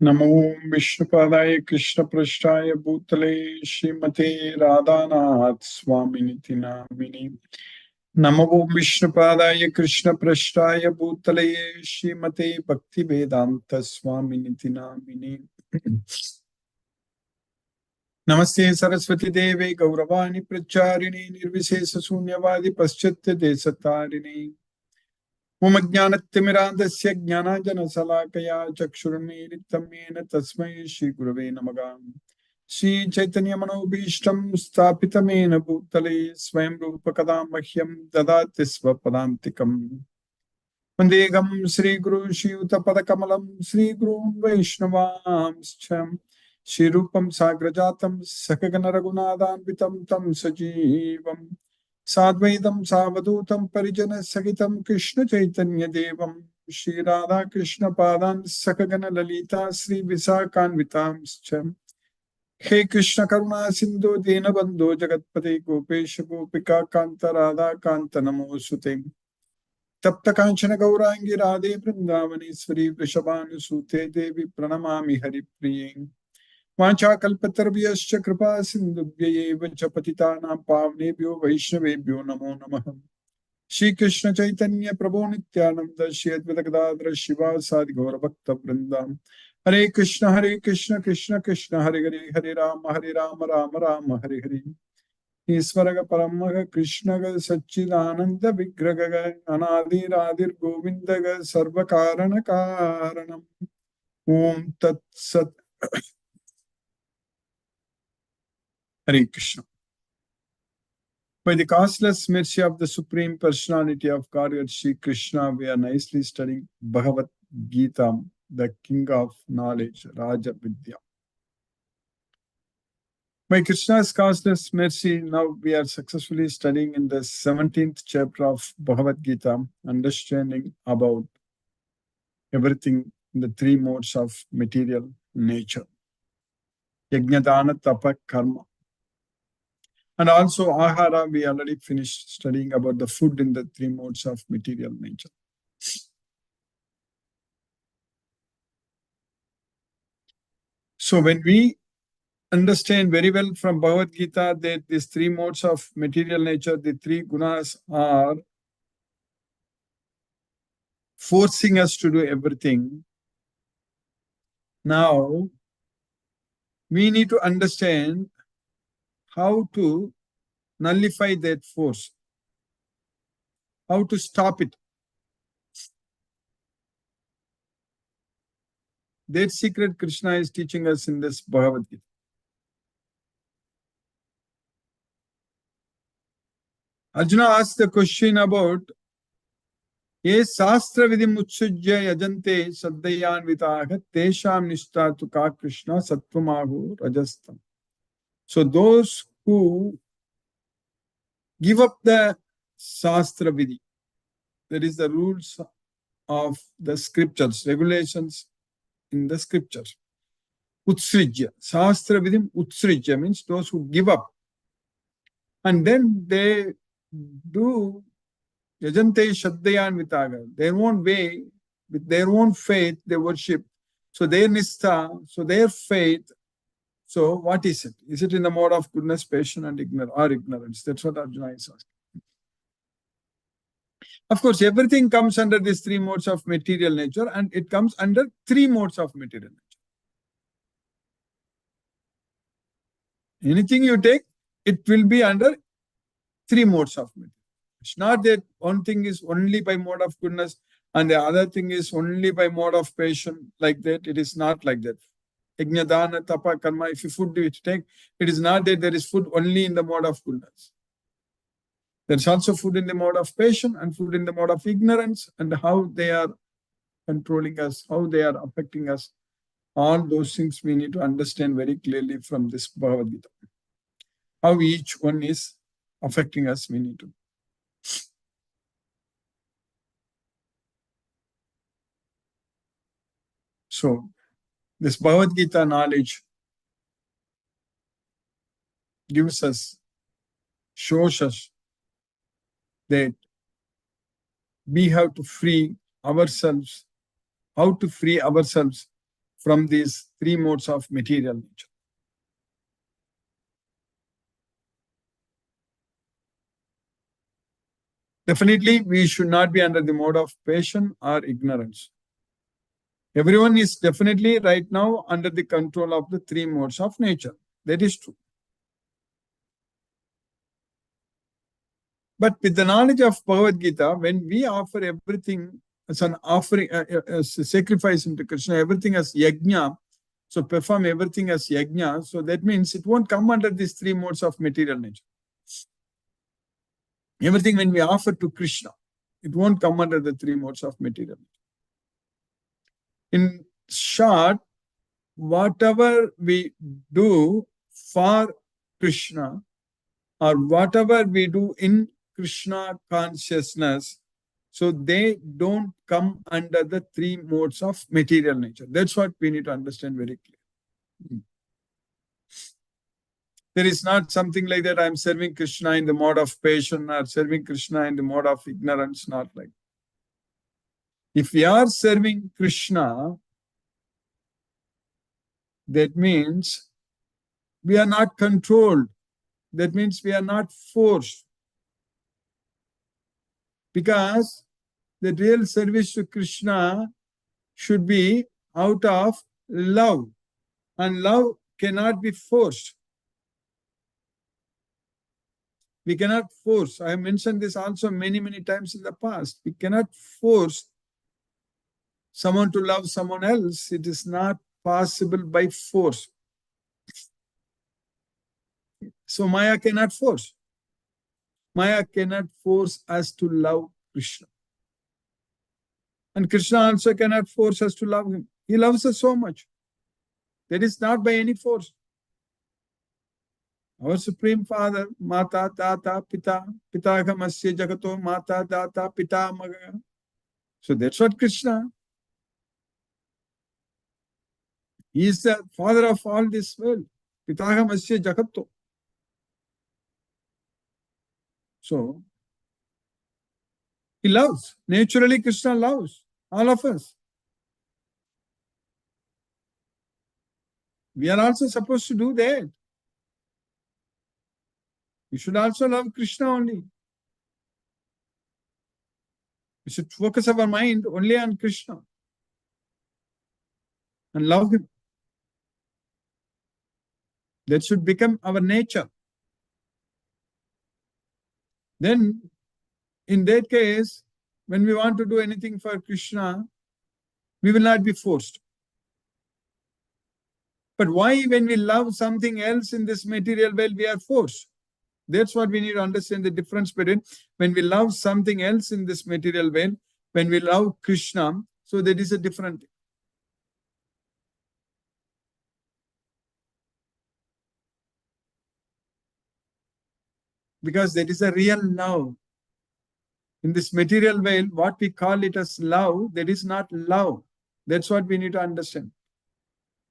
नमो विष्णुपादाय कृष्णपृष्ठाय भूतले श्रीमते राधानाथ स्वामिनिति नामिने। नमो विष्णुपादाय कृष्णपृष्ठाय भूतले श्रीमते भक्तिवेदांत स्वामिनिति नामिने। नमस्ते सरस्वती देवे गौरवाणी प्रचारिणे निर्विशेष शून्यवादी पश्चात्य देशतारिणे। मम ज्ञानतिमिरान्धस्य ज्ञानाञ्जनशलाकया चक्षुरुन्मीलितं येन तस्मै श्रीगुरवे नमः। श्रीचैतन्यमनोभीष्टं स्थापितं येन भूतले स्वयं रूपकदा मह्यं ददाति स्वपदान्तिकम्। वन्देऽहं श्रीगुरुं श्रीयुतपदकमलं श्रीगुरून् वैष्णवांश्च श्रीरूपं साग्रजातं सकगण रघुनाथान्वितं तं सजीवम् साद्वैतं सावधूतं परिजन सहितं कृष्ण चैतन्य देवं श्री राधा कृष्ण पादान् सकगण ललिता श्री विशाखान्वितांश्च। हे कृष्ण करुणा सिंधु दीनबंधो जगत्पते गोपेश गोपिका कांत राधा कांत नमोस्तुते। तप्त कांचन गौरांगी राधे वृंदावनेश्वरी वृषभानुसूते देवी प्रणमामि हरिप्रिये। वाञ्छाकल्पतरुभ्यश्च कृपा सिन्धुभ्यैव च पतितानां पावनेभ्यो वैष्णवेभ्यो नमो नमः। श्री कृष्ण चैतन्य प्रभो नित्यानंद श्री अद्वैत गदाधर शिवासादि गौरभक्तवृंद। हरे कृष्ण कृष्ण कृष्ण हरे हरे हरे राम राम राम हरे हरे। ईश्वर परम कृष्ण सच्चिदानंद विग्रह अनादिरादिर गोविंद सर्व कारण कारणम। ओम तत्सत। Hare Krishna. By the causeless mercy of the Supreme Personality of Godhead, Sri Krishna, we are nicely studying Bhagavad Gita, the king of knowledge, Raja Vidya. By Krishna's causeless mercy, now we are successfully studying in the 17th chapter of Bhagavad Gita, understanding about everything in the three modes of material nature. Yajna, Dana, Tapa, Karma. And also ahara, we already finished studying about the food in the three modes of material nature. So when we understand very well from Bhagavad Gita that these three modes of material nature, the three gunas are forcing us to do everything. Now, we need to understand how to nullify that force, how to stop it. That secret Krishna is teaching us in this Bhagavad Gita. Arjuna asked the question about ये शास्त्र विधि मुत्सुज्य यजन्ते श्रद्धयान्विताः तेषां निष्ठा तु का Krishna सत्वमाहु रजस्तम. So those who give up the shastra vidhi, that is the rules of the scriptures, regulations in the scriptures. Utsrijya, shastra vidhim utsrijya means those who give up, and then they do yajante shraddhayanvitaga, their own way, with their own faith, they worship. So their nistha, so their faith. So what is it? Is it in the mode of goodness, passion, and ignorance? That's what Arjuna is asking. Of course, everything comes under these three modes of material nature, and it comes under three modes of material nature. Anything you take, it will be under three modes of material. It's not that one thing is only by mode of goodness and the other thing is only by mode of passion, like that. It is not like that. Yajna, dana, tapa, karma, if you food you take, it is not that there is food only in the mode of goodness. There's also food in the mode of passion and food in the mode of ignorance, and how they are controlling us, how they are affecting us. All those things we need to understand very clearly from this Bhagavad Gita. How each one is affecting us, we need to. So, this Bhagavad Gita knowledge gives us, shows us that we have to free ourselves, how to free ourselves from these three modes of material nature. Definitely, we should not be under the mode of passion or ignorance. Everyone is definitely right now under the control of the three modes of nature. That is true. But with the knowledge of Bhagavad Gita, when we offer everything as an offering, as a sacrifice into Krishna, everything as yajna, so perform everything as yajna, so that means it won't come under these three modes of material nature. Everything when we offer to Krishna, it won't come under the three modes of material nature. In short, whatever we do for Krishna or whatever we do in Krishna consciousness, so they don't come under the three modes of material nature. That's what we need to understand very clearly. There is not something like that. I'm serving Krishna in the mode of passion or serving Krishna in the mode of ignorance, not like that. If we are serving Krishna, that means we are not controlled. That means we are not forced. Because the real service to Krishna should be out of love. And love cannot be forced. We cannot force. I have mentioned this also many, many times in the past. We cannot force someone to love someone else. It is not possible by force. So Maya cannot force. Maya cannot force us to love Krishna. And Krishna also cannot force us to love him. He loves us so much. That is not by any force. Our Supreme Father, Mata, Data, Pita, Pitagamasya Jagato, Mata, Data, Pita, Maga. So that's what Krishna. He is the father of all this world. Pitagamasya Jagato. So, he loves. Naturally, Krishna loves all of us. We are also supposed to do that. We should also love Krishna only. We should focus our mind only on Krishna and love him. That should become our nature. Then, in that case, when we want to do anything for Krishna, we will not be forced. But why, when we love something else in this material world, we are forced? That's what we need to understand, the difference between when we love something else in this material world, when we love Krishna, so that is a different thing. Because that is a real love. In this material world, what we call it as love, that is not love. That's what we need to understand.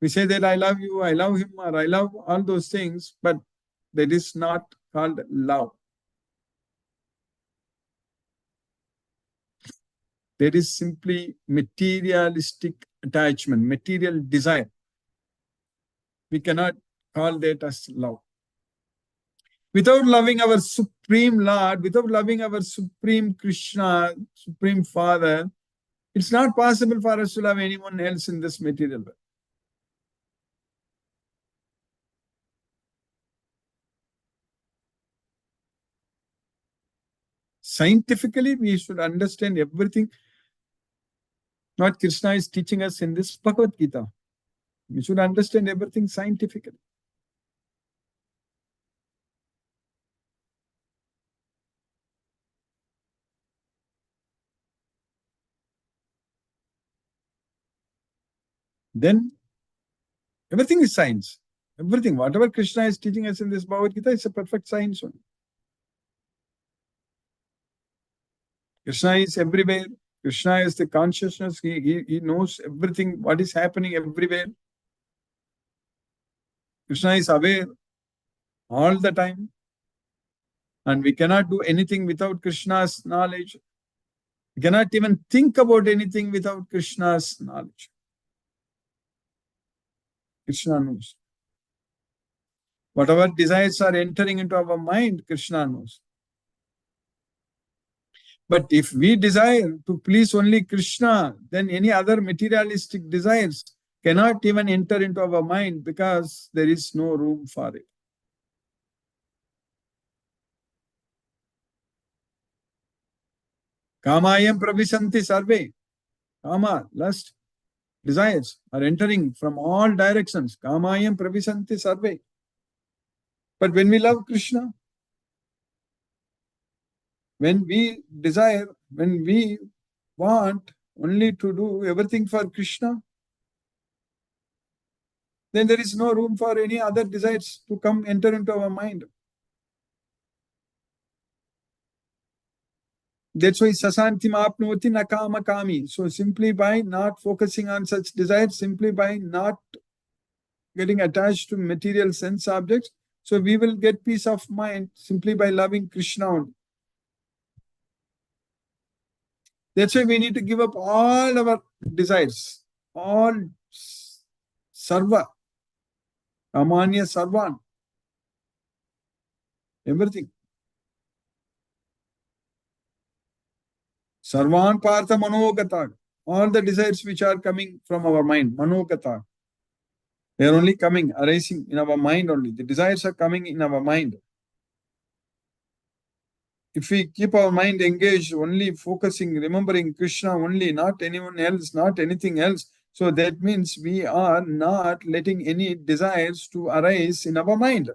We say that I love you, I love him, or I love all those things, but that is not called love. That is simply materialistic attachment, material desire. We cannot call that as love. Without loving our Supreme Lord, without loving our Supreme Krishna, Supreme Father, it's not possible for us to love anyone else in this material world. Scientifically, we should understand everything what Krishna is teaching us in this Bhagavad Gita. We should understand everything scientifically. Then everything is science. Everything, whatever Krishna is teaching us in this Bhagavad Gita, is a perfect science only. Krishna is everywhere. Krishna is the consciousness. He knows everything, what is happening everywhere. Krishna is aware all the time. And we cannot do anything without Krishna's knowledge. We cannot even think about anything without Krishna's knowledge. Krishna knows. Whatever desires are entering into our mind, Krishna knows. But if we desire to please only Krishna, then any other materialistic desires cannot even enter into our mind because there is no room for it. Kamayam pravisanti sarve. Kama, lust, desires are entering from all directions. Kamayam pravisanti sarve. But when we love Krishna, when we desire, when we want only to do everything for Krishna, then there is no room for any other desires to come enter into our mind. That's why sasantim apnoti nakama kami. So simply by not focusing on such desires, simply by not getting attached to material sense objects, so we will get peace of mind simply by loving Krishna only. That's why we need to give up all our desires, all sarva, amanya sarvan, everything. Sarvan partha manogata, all the desires which are coming from our mind, manogata, they are only coming, arising in our mind only. The desires are coming in our mind. If we keep our mind engaged, only focusing, remembering Krishna only, not anyone else, not anything else, so that means we are not letting any desires to arise in our mind.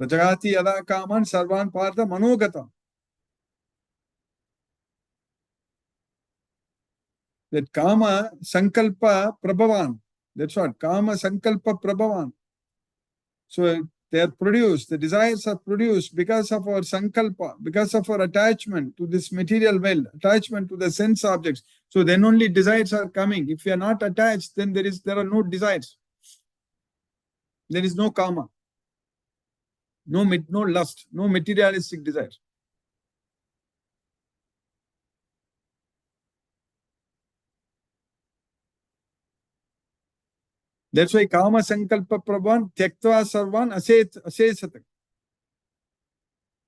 Rajagati yada kaman sarvan partha manogata. That kama sankalpa prabhavan. That's what kama sankalpa prabhavan. So they are produced, the desires are produced because of our sankalpa, because of our attachment to this material world, attachment to the sense objects. So then only desires are coming. If we are not attached, then there are no desires. There is no karma, no lust, no materialistic desires. That's why kama sankalpa prabhavan tyaktva sarvan asesat.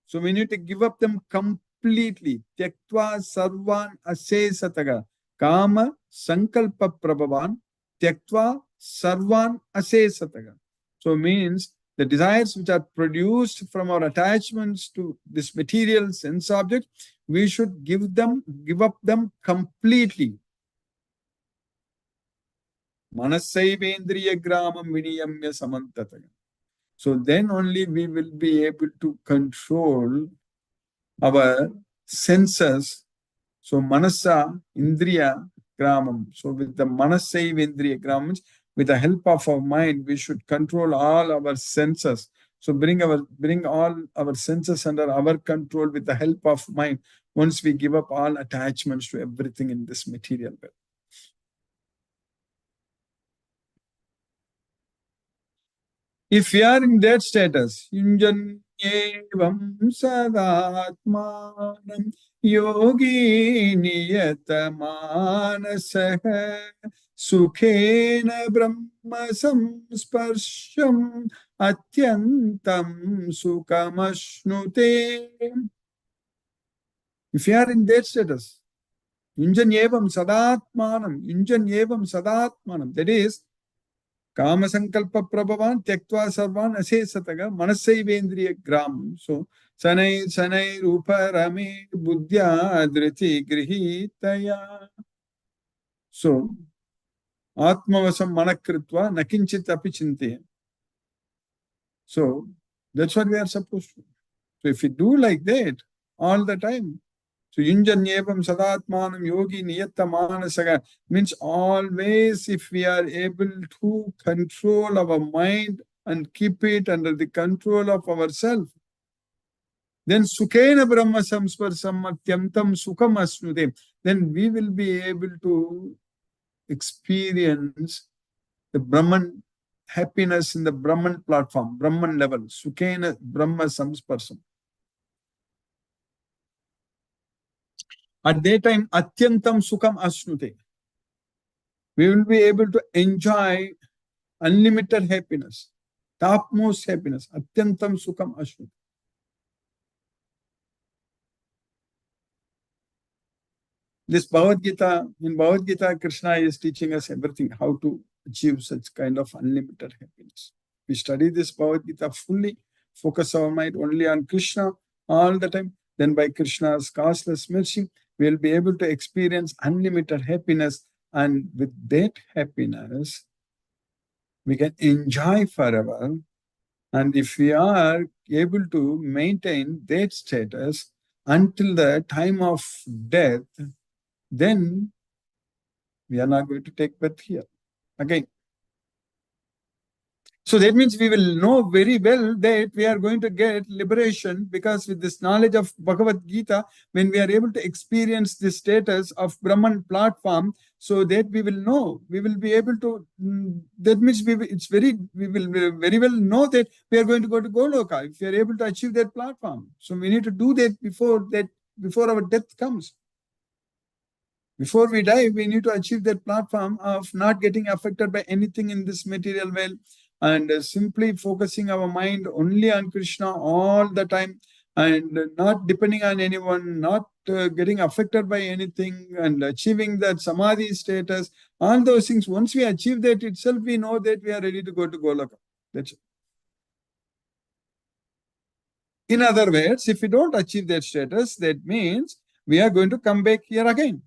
So we need to give up them completely. Tyaktva sarvan asesataga. Kama sankalpa prabhavan tyaktva sarvan asesataga. So means the desires which are produced from our attachments to this material sense object, we should give up them completely. Manasaivendriya gramam viniyamya samantataga. So then only we will be able to control our senses. So manasa, indriya, gramam. So with the manasaiv indriya gramam, with the help of our mind, we should control all our senses. So bring all our senses under our control with the help of mind once we give up all attachments to everything in this material world. If we are in that status, yunjanyevam sadatmanam yogi niyatamanasah sukhena brahma samsparsham atyantam sukhamashnute. If you are in that status, yunjanyevam sadatmanam, that is, Kama sankalpa prabhavan tyaktva sarvan asesataga manasaivendriya gram. So sanai rupa rame buddhya adriti grihitaya. So atmavasam manakritva nakinchit api chintayan. So that's what we are supposed to do. So if we do like that all the time, so yunjanyevam sadatmanam yogi niyatta manasaga means always if we are able to control our mind and keep it under the control of ourselves, then sukhena brahma samsparsam atyantam sukham asnude, then we will be able to experience the Brahman happiness in the Brahman platform, Brahman level, sukhena brahma samsparsam. At that time, atyantam sukham asnute. we will be able to enjoy unlimited happiness, topmost happiness, atyantam sukham ashwit. This Bhagavad Gita, in Bhagavad Gita, Krishna is teaching us everything, how to achieve such kind of unlimited happiness. We study this Bhagavad Gita fully, focus our mind only on Krishna all the time. Then by Krishna's causeless mercy, we will be able to experience unlimited happiness. And with that happiness, we can enjoy forever. And if we are able to maintain that status until the time of death, then we are not going to take birth here again. So that means we will know very well that we are going to get liberation, because with this knowledge of Bhagavad Gita, when we are able to experience the status of Brahman platform, so that we will know, we will be able to, that means we will very well know that we are going to go to Goloka if we are able to achieve that platform. So we need to do that before our death comes. Before we die, we need to achieve that platform of not getting affected by anything in this material world, and simply focusing our mind only on Krishna all the time, and not depending on anyone, not getting affected by anything, and achieving that samadhi status. All those things, once we achieve that itself, we know that we are ready to go to Goloka. That's it. In other words, if we don't achieve that status, that means we are going to come back here again.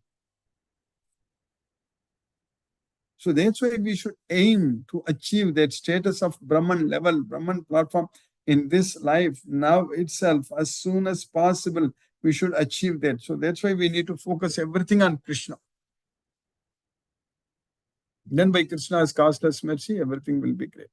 So that's why we should aim to achieve that status of Brahman level, Brahman platform in this life now itself. As soon as possible, we should achieve that. So that's why we need to focus everything on Krishna. Then by Krishna's causeless mercy, everything will be great.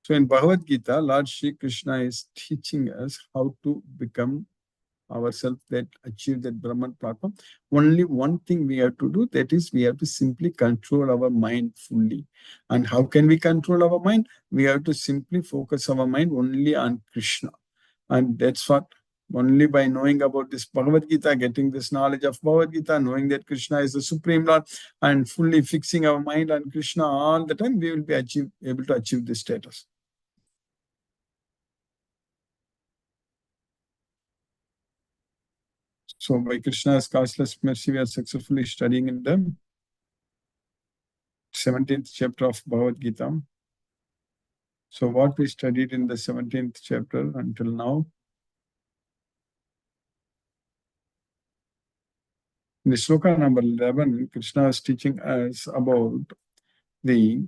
So in Bhagavad Gita, Lord Shri Krishna is teaching us how to become ourselves, that achieve that Brahman platform. Only one thing we have to do, that is we have to simply control our mind fully. And how can we control our mind? We have to simply focus our mind only on Krishna. And that's what, only by knowing about this Bhagavad Gita, getting this knowledge of Bhagavad Gita, knowing that Krishna is the Supreme Lord, and fully fixing our mind on Krishna all the time, we will be able to achieve this status. So by Krishna's causeless mercy, we are successfully studying in the 17th chapter of Bhagavad Gita. So what we studied in the 17th chapter until now, in the sloka number 11, Krishna is teaching us about the,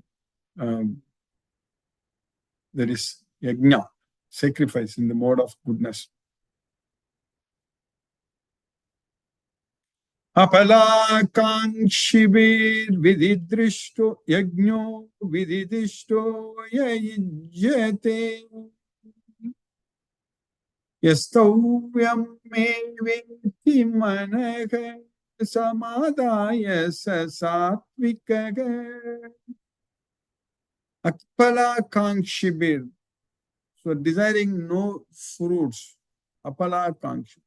there is yajna, sacrifice in the mode of goodness. Apalakanshibir vididrishto yajno vididishto yajyate yastavyam me veti manaka samadaya satvikaga. Apalakanshibir, so desiring no fruits. Apalakanshibir.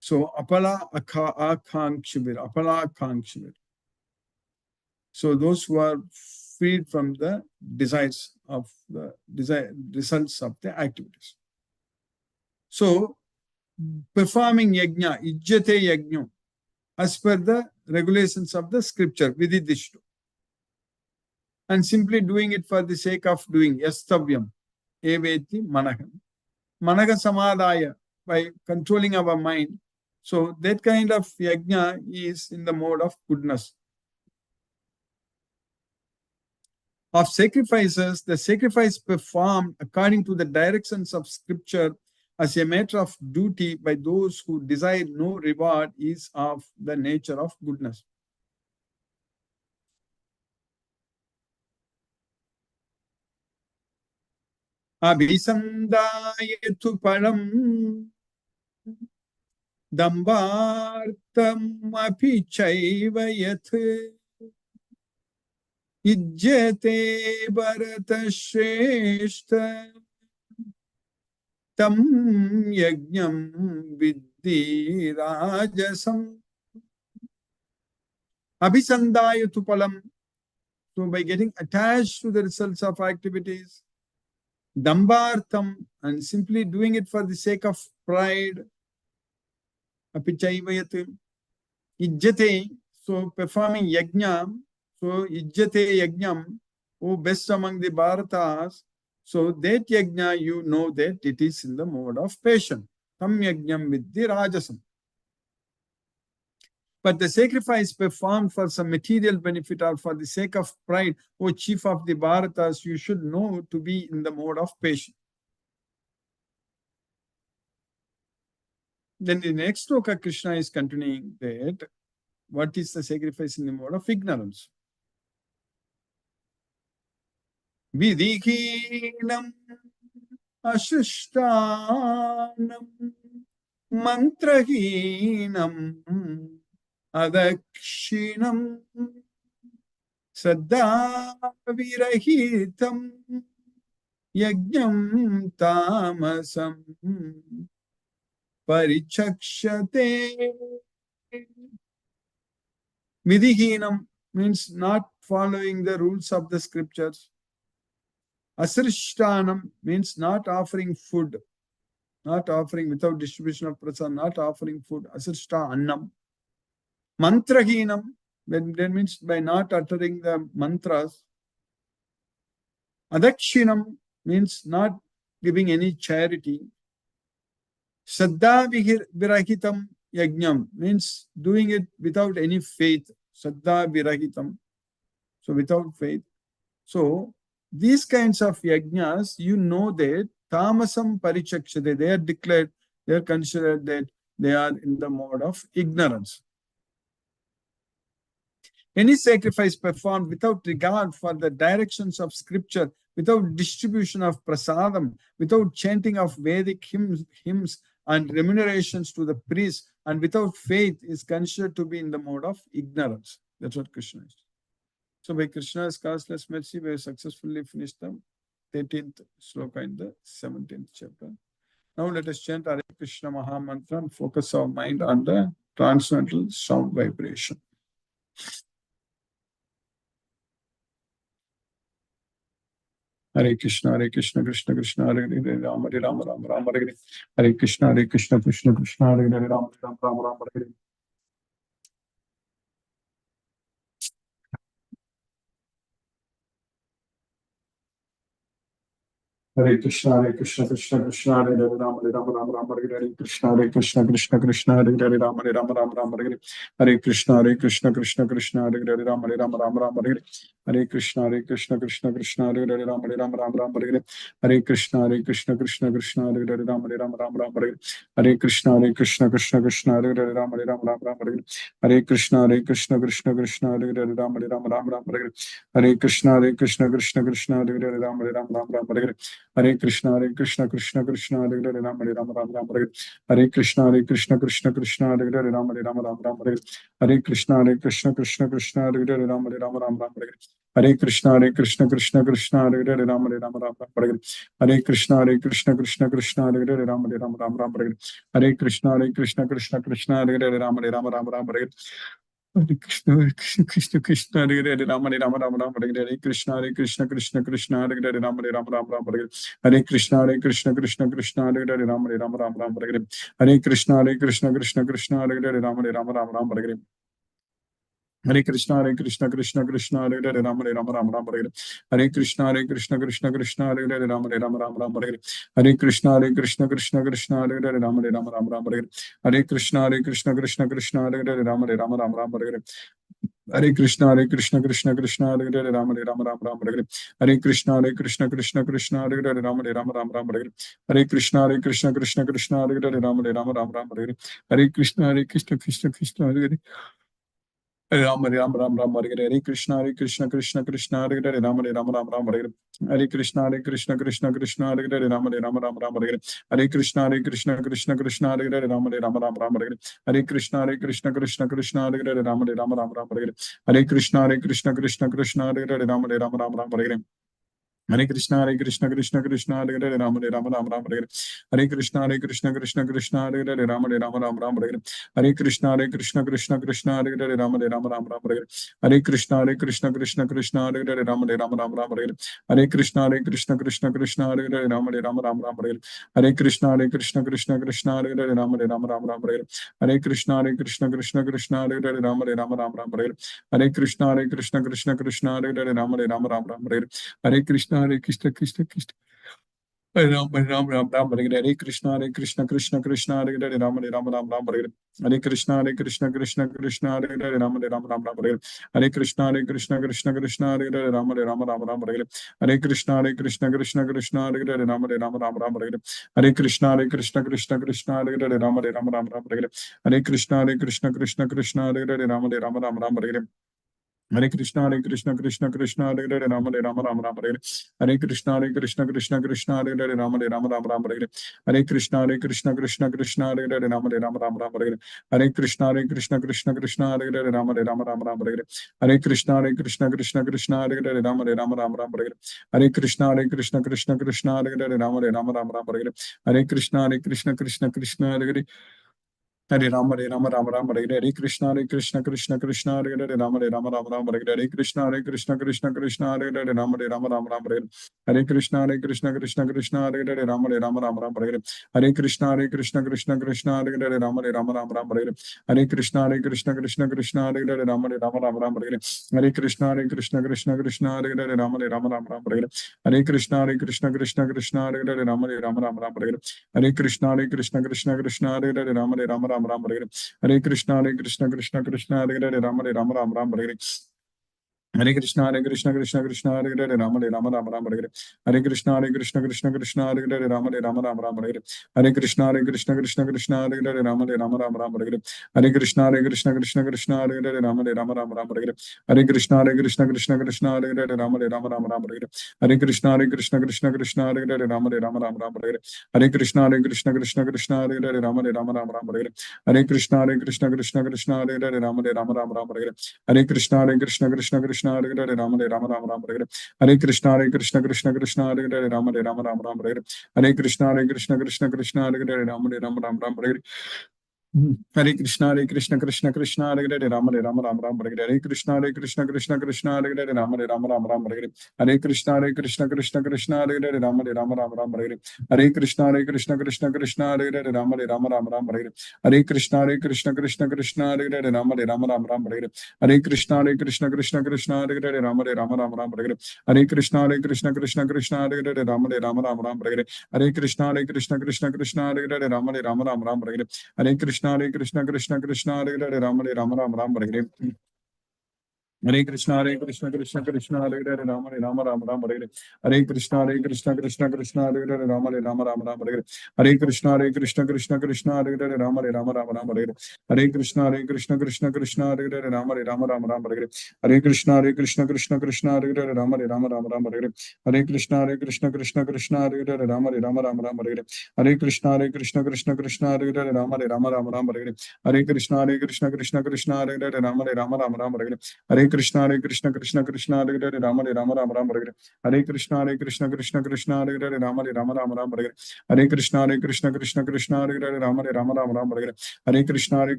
So apala akankshibir, apala akankshibir. So those who are freed from the desires of the results of the activities. So performing yajna, ijjate yajna, as per the regulations of the scripture, vididishtu, and simply doing it for the sake of doing, yastavyam, eveti manaha. Manaha samadaya, by controlling our mind. So that kind of yajna is in the mode of goodness. Of sacrifices, the sacrifice performed according to the directions of scripture as a matter of duty by those who desire no reward is of the nature of goodness. Abhisandayatu param dambartam api chaiva yath Ijjate Bharata Shrestha Tam Yajnam Viddhi Rajasam Abhisandayatu Palam. So by getting attached to the results of activities, Dambartham, and simply doing it for the sake of pride, Apichaivayatu, Ijjate, so performing yajna, so Ijjate yajnam, oh best among the Bharatas, so that yajna you know that it is in the mode of passion. Tam yajnam viddhi rajasam. But the sacrifice performed for some material benefit or for the sake of pride, O chief of the Bharatas, you should know to be in the mode of passion. Then the next sloka, Krishna is continuing that what is the sacrifice in the mode of ignorance? Vidhihinam ashishtanam mantrahinam adakshinam Saddha virahitam yajnam tamasam parichakshate. Vidhihinam means not following the rules of the scriptures. Asrishtanam means not offering food, not offering without distribution of prasad, not offering food. Asrishta annam. Mantrahinam, that means by not uttering the mantras. Adakshinam means not giving any charity. Saddha virahitam yajnam means doing it without any faith. Saddha virahitam. So without faith. So these kinds of yajnas, you know that tamasam parichakshate, they are declared, they are considered that they are in the mode of ignorance. Any sacrifice performed without regard for the directions of scripture, without distribution of prasadam, without chanting of Vedic hymns and remunerations to the priest, and without faith is considered to be in the mode of ignorance. That's what Krishna is. So by Krishna's causeless mercy, we have successfully finished the 13th sloka in the 17th chapter. Now let us chant Hare Krishna Maha Mantra and focus our mind on the transcendental sound vibration. Hare Krishna, Krishna Krishna, Hare Hare, Rama Rama, Rama Hare Hare. Hare Krishna, Krishna Krishna, Hare Hare, Rama Rama, Hare Hare. Hare Krishna, Krishna Krishna, Hare Hare, Rama Rama, Hare Hare. Hare Krishna, Krishna, Hare Hare, Rama Rama, Hare Hare. Hare Krishna, Krishna Krishna, Hare Hare, Rama Rama, Hare Hare. Hare Krishna, Krishna Krishna, Hare Hare, Rama Rama, Hare Hare. Hare Krishna, Krishna Krishna, Hare Hare, Rama Rama, Hare Hare. Hare Krishna, Krishna Krishna, Hare Hare, Rama Rama, Hare Hare. Hare Krishna, Krishna Krishna, Hare Hare, Rama Rama, Hare Hare. Hare Krishna, Krishna Krishna, Hare Hare, Rama Rama, Hare Hare. Hare Krishna, Krishna Krishna, Hare Hare, Rama Rama, Hare Hare. Hare Krishna, Krishna Krishna, Hare Hare, Rama Rama, Hare Hare. Hare Krishna, Krishna Krishna, Hare Hare, Rama Rama, Hare Hare. Hare Krishna, Krishna Krishna, Hare Hare, Rama Rama, Hare Hare. Hare Krishna, Krishna Krishna, Hare Hare, Rama Rama, Hare Hare. Hare Krishna, Krishna Krishna, Hare Hare, Rama Rama, Hare Hare. Hare Krishna, Krishna, Hare Hare, Rama Rama, Hare Hare. Hare Krishna, Krishna Krishna, Hare Hare, Rama Rama, Hare Hare. Hare Krishna, Krishna Krishna, Hare Hare, Rama Rama, Hare Hare. Hare Krishna, Krishna Krishna, Hare Hare, Rama Rama, Hare Hare. Hare Krishna, Krishna, Hare Hare, Rama Rama, Hare Hare. Hare Krishna, Krishna Krishna, Hare Hare, Rama Rama, Hare Hare. Hare Krishna, Krishna Krishna, Hare Hare, Rama Rama, Hare Hare. Hare Krishna, Krishna Krishna, Hare Hare, Rama Rama, Hare Hare. Hare Krishna, Krishna, Hare Hare, Rama Rama, Hare Hare. Hare Krishna, Krishna Krishna, Hare Hare, Rama Rama, Hare Hare. Hare Krishna, Krishna Krishna, Hare Hare, Rama Rama, Hare Hare. Hare Krishna, Krishna Krishna, Hare Hare. Ram Ram Ram Ram Hare Hare Krishna Krishna Krishna Hare Hare Ram Ram Ram Ram Hare Hare Krishna Krishna Krishna Hare Hare Ram Ram Ram Ram Hare Hare Krishna Krishna Hare Hare Ram Ram Ram Ram Hare Hare Krishna Krishna Hare Hare Ram Ram Ram Ram Hare Hare Krishna Krishna Hare Hare Ram Ram Ram Ram Hare Hare Krishna Krishna Hare Hare Ram Ram Ram Ram Hare Krishna Krishna Hare Hare Ram Ram Ram Ram Hare Krishna Krishna Hare Hare Ram Ram Ram Ram Hare Krishna Krishna Hare Hare Ram Ram Ram Ram Hare Krishna Krishna Hare Hare Ram Ram Ram Ram Hare Krishna Krishna Hare Hare Ram Ram Ram Ram Hare Krishna Krishna Hare Hare Ram Ram Ram Ram Hare Krishna Krishna Hare Hare Ram Ram Ram Ram Hare Krishna Krishna Ram Ram Ram Hare Krishna Hare Ram Ram Ram Ram Hare Krishna Krishna Hare Ram Ram Ram Ram Hare Krishna Krishna Hare Ram Ram Ram Ram Hare Krishna Krishna Hare Ram Ram Ram Ram Hare Krishna Krishna Hare Ram Ram Ram Ram Hare Krishna Krishna Hare Ram Ram Ram Ram Hare Krishna Hare Ram Ram Ram Hare Krishna Krishna Hare Ram Ram Ram Hare Krishna Krishna Hare Ram Ram Ram Hare Krishna Krishna Hare Ram Ram Ram Hare Krishna Krishna Hare Ram Ram Ram Hare Krishna Krishna Hare Ram Ram Ram Hare Krishna Krishna Hare Hare Rama Rama Hare Krishna Krishna Hare Rama Rama Hare Krishna Krishna Hare Rama Rama Hare Krishna Krishna Hare Rama Rama Hare Krishna Krishna Hare Rama Rama Hare Krishna Krishna Hare Rama Rama Hare Krishna Krishna Hare Rama Rama Hare Krishna Krishna Hare Rama Rama Hare Krishna Krishna Hare Rama Ram Hare Krishna Krishna Hare Ram Hare Hare Krishna Hare Ram Hare Hare Krishna Krishna Hare Ram Hare Hare Krishna Krishna Hare Ram Hare Hare Krishna Krishna Hare Ram Hare Hare Krishna Krishna Hare Ram Hare Hare Krishna Krishna Hare Ram Hare Hare Krishna Krishna Hare Ram Hare Hare Krishna Krishna Hare Ram Hare Hare Krishna Hare Ram Hare Krishna Hare Hare Krishna Krishna Hare Ram Hare Krishna Hare Ram Hare Krishna Hare Ram Hare Krishna Hare Ram Hare Krishna Hare Ram Hare Krishna Hare Ram Hare Krishna Hare Ram Hare Krishna Hare Hare Krishna Hare Ram Hare Hare Krishna Hare Ram Hare Krishna Hare Ram Hare Krishna Hare Ram Hare Krishna Hare Ram Hare Krishna Hare Ram Hare Krishna Hare Ram Hare Krishna Hare Hare Krishna Hare Ram Hare Krishna Hare Ram Hare Krishna Hare Ram Hare Krishna Hare Ram Hare Krishna Hare Ram Hare Krishna Hare Ram Hare Krishna Hare Ram Hare Krishna Hare Ram Hare Krishna Hare Ram Hare Krishna Hare Krishna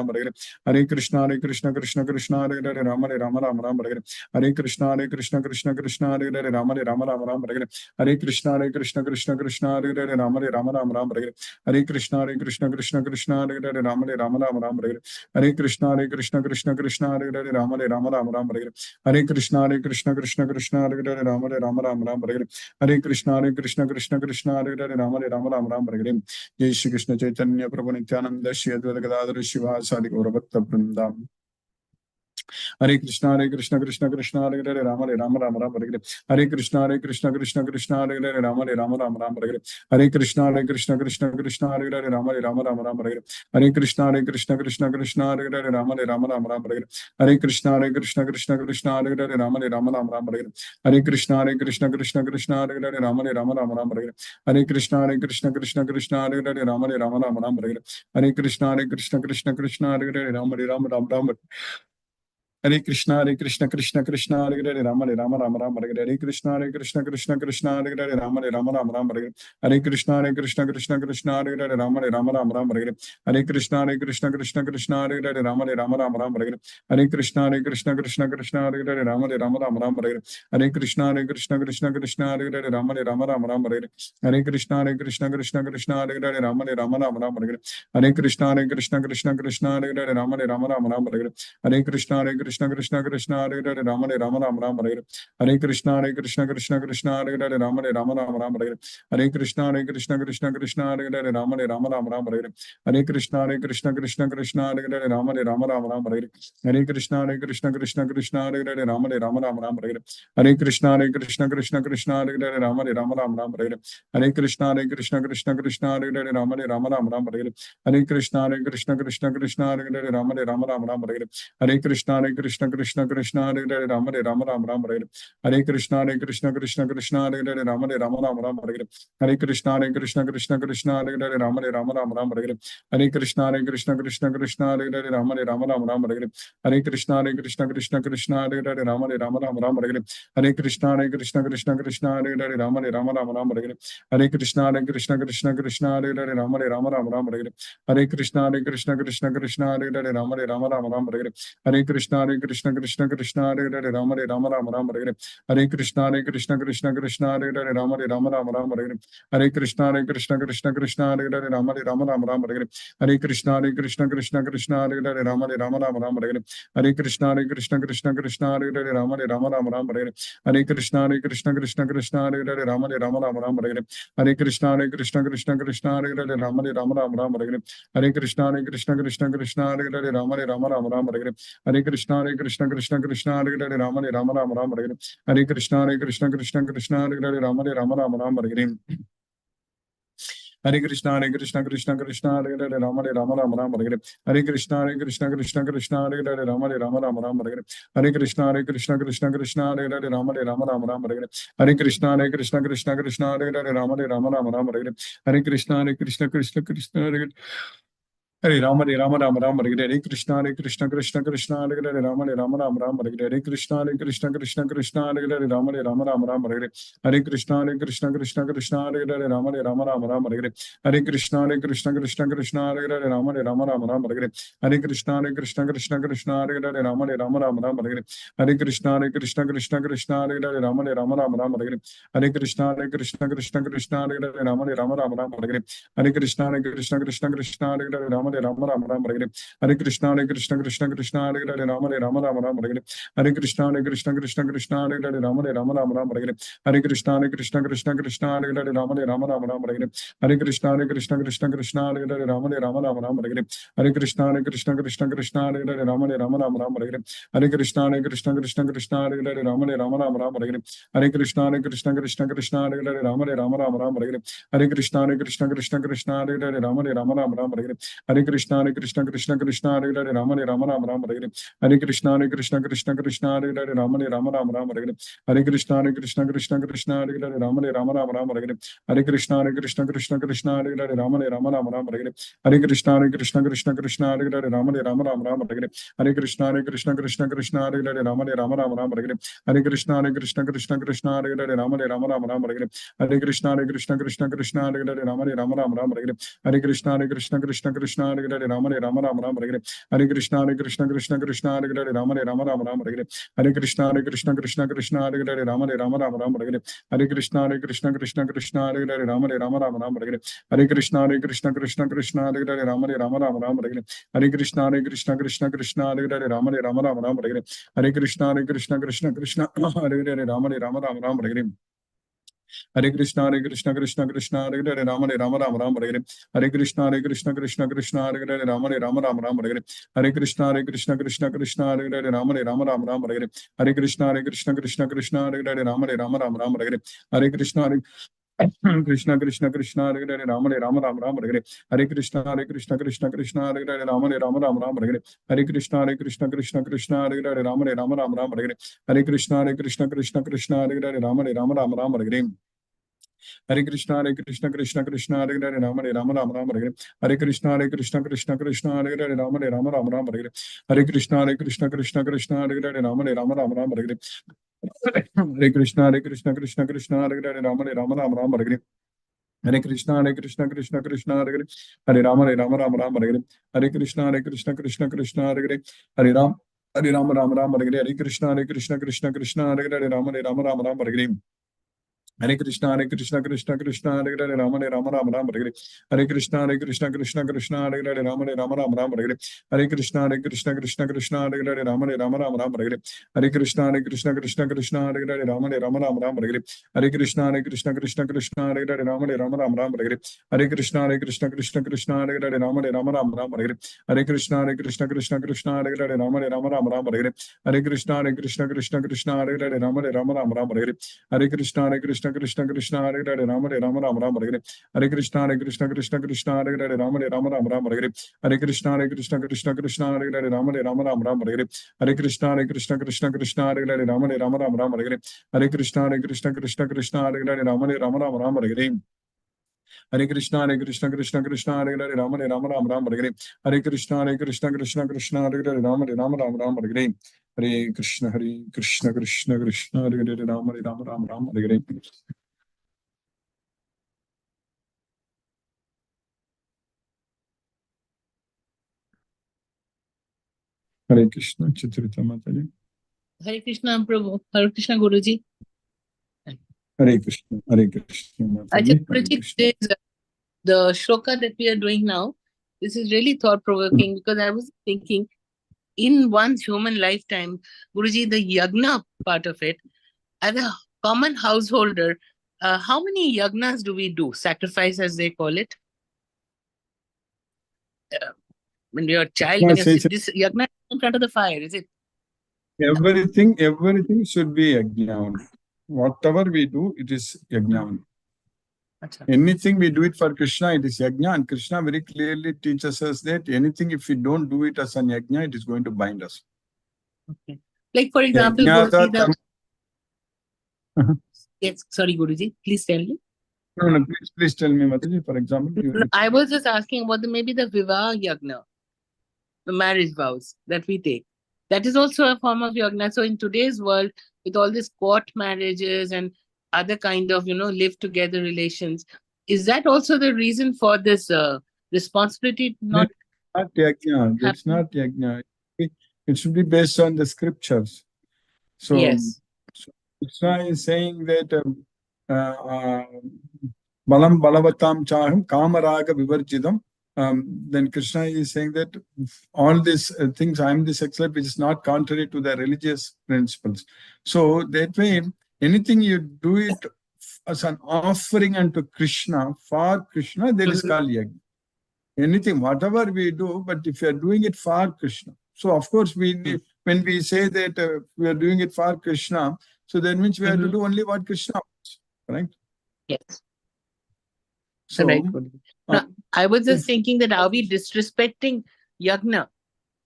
Hare Ram Hare Krishna Krishna Krishna Krishna Hare Hare Rama Hare Rama Rama Rama Hare Hare Hare Krishna Krishna Krishna Hare Hare Rama Hare Rama Rama Rama Hare Hare Hare Krishna Krishna Krishna Hare Hare Rama Hare Rama Rama Rama Hare Hare Hare Krishna Krishna Krishna Hare Hare Rama Hare Rama Rama Rama Hare Hare Hare Krishna Krishna Krishna Hare Hare Rama Hare Rama Rama Rama Hare Hare Hare Krishna Krishna Krishna Hare Hare Rama Hare Rama Rama Rama Hare Hare Hare Krishna Krishna Hare Hare Rama Hare Rama Rama Rama Hare Hare Jai Shri Krishna Chaitanya Prabhu Nityananda Shri Advaita Gadadhara Shivasadi Gaura Bhakta Vrindam Hare Krishna Krishna Hare Hare Rama Hare Rama Rama Rama Hare Hare Krishna Krishna Hare Hare Rama Hare Rama Rama Rama Hare Hare Krishna Krishna Hare Hare Rama Hare Rama Rama Rama Hare Hare Krishna Krishna Hare Hare Rama Hare Rama Rama Rama Hare Hare Krishna Krishna Hare Hare Rama Hare Rama Rama Rama Hare Hare Krishna Krishna Hare Hare Rama Hare Rama Rama Rama Hare Hare Krishna Krishna Hare Hare Rama Hare Rama Rama Rama Hare Hare Krishna Krishna Hare Hare Rama Hare Rama Rama Rama Hare Krishna Krishna Hare Hare Rama Hare Rama Rama Rama Hare Hare Krishna Krishna Hare Hare Rama Hare Rama Rama Rama Hare Krishna Krishna Hare Hare Rama Hare Rama Rama Rama Hare Krishna Krishna Hare Hare Rama Hare Rama Rama Rama Hare Krishna Krishna Hare Hare Rama Hare Rama Rama Rama Hare Krishna Krishna Hare Hare Rama Hare Rama Rama Rama Hare Krishna Krishna Hare Hare Rama Hare Rama Rama Rama Hare Krishna Krishna Hare Hare Rama Hare Rama Rama Rama Hare Krishna Krishna Hare Hare Rama Hare Rama Rama Rama Hare Krishna Krishna Hare Hare Rama Hare Rama Rama Rama Hare Krishna Krishna Hare Hare Rama Hare Rama Rama Rama Hare Krishna Krishna Hare Hare Rama Hare Rama Rama Rama Hare Krishna Krishna Hare Hare Rama Hare Rama Rama Rama Hare Krishna Krishna Hare Hare Rama Hare Rama Rama Rama Hare Krishna Krishna Hare Hare Rama Hare Rama Rama Rama Hare Krishna Krishna Hare Hare Rama Hare Rama Rama Rama Hare Krishna Krishna Hare Hare Rama Hare Rama Rama Rama Hare Krishna Krishna Hare Hare Rama Hare Rama Rama Rama Hare Krishna Krishna Hare Hare Rama Hare Rama Rama Rama Hare Krishna Krishna Hare Hare Rama Hare Rama Rama Rama Hare Krishna Krishna Hare Hare Rama Hare Rama Rama Rama Hare Krishna Krishna Hare Hare Rama Hare Rama Rama Rama Hare Krishna Krishna Hare Hare Rama Hare Rama Rama Rama Hare Krishna Krishna Hare Hare Rama Hare Rama Rama Rama Hare Krishna Krishna Hare Hare Rama Hare Rama Rama Rama Hare Krishna Krishna Hare Hare Rama Hare Rama Rama Rama Hare Krishna Krishna Hare Hare Rama Hare Rama Rama Rama Hare Krishna Krishna Hare Hare Rama Hare Rama Rama Rama Hare Krishna Krishna Hare Hare Rama Hare Rama Rama Rama Hare Krishna Krishna Hare Hare Rama Hare Rama Rama Rama Hare Krishna Krishna Hare Hare Rama Hare Rama Rama Rama Hare Krishna Krishna Hare Hare Rama Hare Rama Rama Rama Hare Krishna Krishna Hare Hare Rama Hare Rama Rama Rama Hare Krishna Krishna Hare Hare Rama Hare Rama Rama Rama Hare Krishna Hare Hare Rama Hare Rama Rama Rama Hare Krishna Krishna Hare Hare Rama Hare Rama Rama Rama Hare Krishna Krishna Hare Hare Rama Hare Rama Rama Rama Hare Krishna Krishna Hare Hare Rama Hare Rama Rama Rama Hare Krishna Krishna Hare Hare Rama Rama Rama Hare Krishna Krishna Hare Hare Rama Rama Rama Rama Hare Krishna Krishna Hare Hare Rama Rama Rama Rama Hare Krishna Krishna Hare Hare Rama Rama Rama Rama Hare Krishna Krishna Hare Hare Rama Rama Rama Rama Hare Krishna Krishna Hare Hare Rama Rama Rama Rama Hare Krishna Krishna Hare Hare Rama Rama Rama Rama Hare Krishna Krishna Hare Hare Rama Rama Rama Rama Hare Krishna Krishna Hare Hare Rama Rama Rama Rama Hare Krishna Krishna Hare Hare Rama Rama Rama Rama Hare Krishna Krishna Hare Hare Rama Rama Rama Rama Hare Krishna Krishna Hare Hare Rama Rama Rama Rama Hare Krishna Krishna Hare Hare Rama Rama Rama Rama Hare Krishna Krishna Hare Hare Rama Rama Rama Rama Hare Krishna Krishna Hare Hare Rama Rama Rama Rama Hare Krishna Krishna Hare Hare Rama Rama Rama Rama Hare Krishna Krishna Hare Hare Rama Rama Rama Rama Hare Krishna Krishna Hare Hare Rama Rama Rama Rama Hare Krishna Krishna Hare Hare Rama Rama Rama Rama Hare Krishna Krishna Hare Hare Rama Rama Rama Rama Hare Krishna Krishna Hare Hare Rama Rama Rama Rama Hare Krishna Krishna Hare Hare Rama Rama Rama Rama Hare Krishna Krishna Hare Hare Rama Rama Rama Rama Hare Krishna Krishna Hare Hare Rama Rama Rama Rama Hare Krishna Krishna Hare Hare Rama Rama Rama Rama Hare Krishna Krishna Hare Hare Rama Rama Rama Rama Hare Hare Krishna Krishna Krishna Hare Hare Rama Rama Rama Rama Hare Hare Krishna Krishna Hare Hare Rama Rama Rama Rama Hare Hare Krishna Krishna Hare Hare Rama Rama Rama Rama Hare Hare Krishna Krishna Hare Hare Rama Rama Rama Rama Hare Hare Krishna Krishna Hare Hare Rama Rama Rama Rama Hare Hare Krishna Krishna Hare Hare Rama Rama Rama Rama Hare Hare Krishna Krishna Hare Hare Rama Rama Rama Rama Hare Hare Krishna Krishna Hare Hare Rama Rama Rama Rama Hare Hare Krishna Krishna Hare Hare Rama Rama Rama Rama Hare Hare Krishna Krishna Hare Hare Rama Rama Rama Rama Hare Hare Krishna Krishna Hare Hare Rama Rama Rama Rama Hare Hare Krishna Krishna Hare Hare Rama Rama Rama Rama Hare Hare Krishna Krishna Hare Hare Rama Rama Rama Rama Hare Hare Krishna Krishna Hare Hare Rama Rama Rama Rama Hare Hare Krishna Krishna Hare Hare Rama Rama Rama Rama Hare Hare Krishna Krishna Hare Hare Rama Rama Rama Rama Hare Hare Krishna Krishna Hare Hare Rama Rama Rama Rama Hare Hare Krishna Krishna Hare Hare Rama Rama Rama Rama Hare Hare Krishna Krishna Hare Hare Hare Rama Rama Rama Hare Hare Krishna Krishna Hare Hare Hare Rama Rama Rama Hare Hare Krishna Krishna Hare Hare Rama Rama Rama Rama Hare Hare Krishna Krishna Hare Hare Rama Rama Rama Rama Hare Hare Krishna Krishna Hare Hare Rama Rama Rama Rama Hare Hare Krishna Krishna Hare Hare Rama Rama Rama Rama Hare Hare Krishna Krishna Hare Hare Rama Rama Rama Rama Hare Hare Krishna Krishna Hare Hare Rama Rama Rama Rama Hare Hare Krishna Krishna Hare Hare Rama Rama Rama Rama Hare Hare Krishna Krishna Hare Hare Rama Rama Rama Rama Hare Hare Krishna Krishna Hare Hare Rama Rama Rama Rama Hare Hare Krishna Krishna Hare Hare Rama Rama Rama Rama Hare Hare Krishna Krishna Hare Hare Rama Rama Rama Rama Hare Hare Krishna Krishna Hare Hare Rama Rama Rama Rama Hare Hare Krishna Krishna Hare Hare Rama Rama Rama Rama Hare Hare Krishna Krishna Hare Hare Rama Rama Rama Rama Hare Hare Krishna Krishna Hare Hare Rama Rama Rama Rama Hare Hare Krishna Krishna Hare Hare Rama Rama Rama Rama Hare Hare Krishna Krishna Hare Hare Rama Rama Rama Rama Hare Hare Krishna Chitrita Mataji Hare Krishna Prabhu, Hare Krishna Guruji. Hare Krishna Mataji Hare Guruji, Krishna. the shloka that we are doing now, this is really thought-provoking because I was thinking in one's human lifetime, Guruji, the yagna part of it, as a common householder, how many yagnas do we do? Sacrifice, as they call it. When your child, when this yagna in front of the fire, is it? Everything should be yajna. Whatever we do, it is yajna. Anything we do it for Krishna, it is yajna, and Krishna very clearly teaches us that anything, if we don't do it as an yajna, it is going to bind us. Okay. Like for example, Guruji, yes, sorry, Guruji, please tell me. No, please tell me, Mataji, for example. I was just asking about maybe the Vivaha Yagna, the marriage vows that we take. That is also a form of yagna. So in today's world, with all these court marriages and other kind of, live together relations, is that also the reason for this responsibility not yajna? It's not yajna. It should be based on the scriptures. So, yes. So Krishna is saying that balam balavatam chaham kamaraga vivarjidam. Then Krishna is saying that all these things, I am this except which is not contrary to the religious principles. So that way, anything you do it as an offering unto Krishna, for Krishna, that is called yajna. Anything, whatever we do, but if you are doing it for Krishna. So of course, when we say that we are doing it for Krishna, so that means we have to do only what Krishna wants, right? Yes. So, right. Now, I was just thinking that are we disrespecting yagna?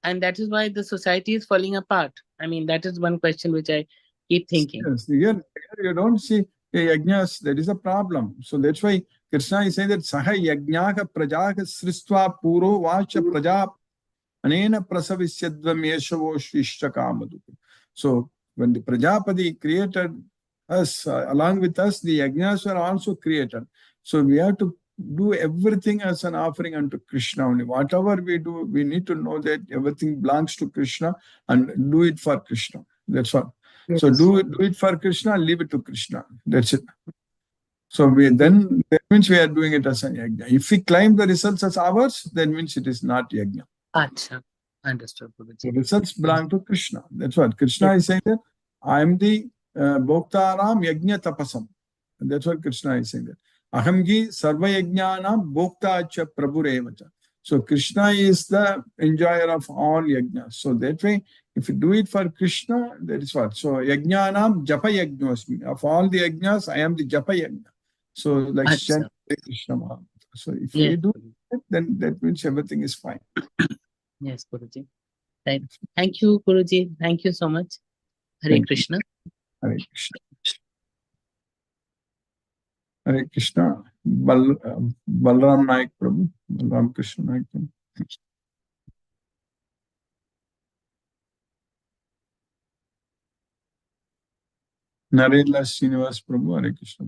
And that is why the society is falling apart. I mean, that is one question which I keep thinking. Yes, here you don't see yajnas, that is a problem. So that's why Krishna is saying that saha yajnaka prajaka sristva puro vacha praja anena prasavisyadvam yeshavo shishta kamadu. So when the Prajapati created us, along with us, the yajnas were also created. So we have to do everything as an offering unto Krishna only. Whatever we do, we need to know that everything belongs to Krishna and do it for Krishna. That's all. Yes. So do it for Krishna, leave it to Krishna. That's it. So that means we are doing it as a yajna. If we claim the results as ours, then means it is not yajna. Acha. Understood, The Guruji. results belong to Krishna. That's what Krishna is saying that I am the Bhoktaram Yajna Tapasam. That's what Krishna is saying that. Ahamgi Sarva Yajnanam Bhokta Acha Prabhurevacha. So Krishna is the enjoyer of all yajnas. So that way, if you do it for Krishna, that is what. So Yajnanam Japa Yajnosmi. Of all the yajnas, I am the Japa Yajna. So like Acha. Krishna Maha. So if Yes, we do it, then that means everything is fine. yes, Guruji. Right. Thank you, Guruji. Thank you so much. Hare Thank you. Krishna. Hare Krishna. Hare Krishna. Balram Naik Prabhu. Balram Krishna Naik Prabhu. Narendra Srinivas Prabhu. Hare Krishna.